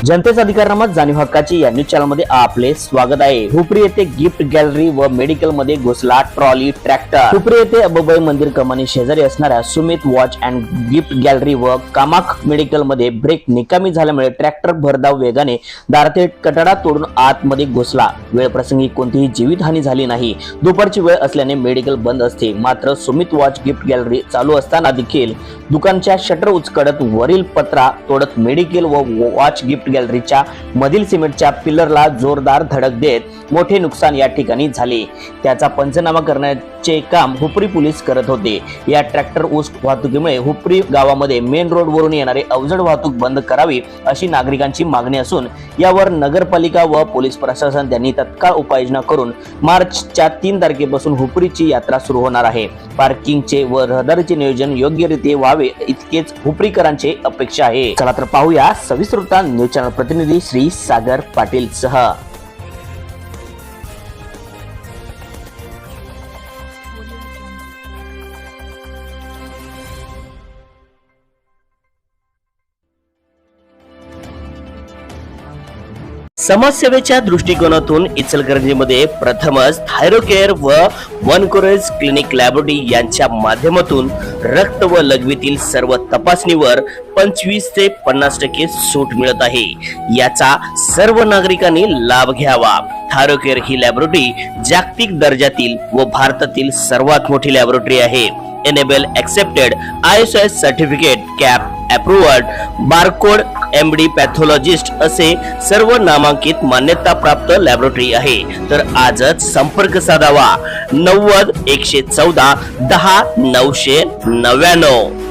जनतेचा अधिकारनामा जाणीव हक्काची या न्यूज चॅनल मध्ये आपले स्वागत आहे। हुपरी येथे गिफ्ट गॅलरी व मेडिकल मध्ये घुसला ट्रॉली ट्रॅक्टर। हुपरी येथे अबुबाई मंदिर कमानी शेजारी असणाऱ्या Sumit watch and gift gallery व कामाक मेडिकल मध्ये ब्रेक निकामी झाल्यामुळे ट्रॅक्टर भरधाव वेगाने दारातील कठडा तोडून आतमध्ये घुसला। वेळ प्रसंगी कोणतीही जीवितहानी झाली नाही। दुपारची वेळ असल्याने मेडिकल बंद असते, मात्र सुमित वॉच गिफ्ट गॅलरी चालू असताना देखील दुकानच्या शटर उचकडत वरील पत्रा तोडत मेडिकल व वॉच गिफ्ट गॅलरीच्या मधील सिमेंटच्या पिलरला जोरदार धडक देत मोठे नुकसान या ठिकाणी झाले। त्याचा पंचनामा करण्याचे काम हुपरी पोलीस करत होते। या ट्रॅक्टर ऊस वाहतुकीमुळे हुपरी गावामध्ये मेन रोड वरून येणारे अवजड वाहतूक बंद करावी अशी नागरिकांची मागणी असून यावर नगरपालिका व पोलीस प्रशासन यांनी तत्काळ उपाययोजना करून मार्चच्या 3 तारखेपासून हुपरीची यात्रा सुरू होणार आहे। पार्किंगचे व रहदारीचे नियोजन योग्यरीत्या व्हावे इतकेच हुपरीकरांचे अपेक्षा आहे। चला तर पाहूया सविस्तर वृत्तांत न्यूज चॅनल प्रतिनिधी श्री सागर पाटील सह। समाजसेवेच्या दृष्टिकोनातून इचलकरंजीमध्ये प्रथमच थायरोकेअर व वनकोरेज क्लिनिक लॅबोरेटरी यांच्या माध्यमातून रक्त व लघवीतील सर्व तपासणीवर 25 ते 50% सूट मिळत आहे। याचा सर्व नागरिकांनी लाभ घ्यावा। थायरोकेअर ही लॅबोरेटरी जागतिक दर्जातील व भारतातील सर्वात मोठी लॅबोरेटरी आहे। Enable accepted ISO certificate cap approved barcode MD pathologist असे सर्व नामांकित मान्यता प्राप्त लॅबोरेटरी आहे। तर आजच संपर्क साधावा 90 114 10 999।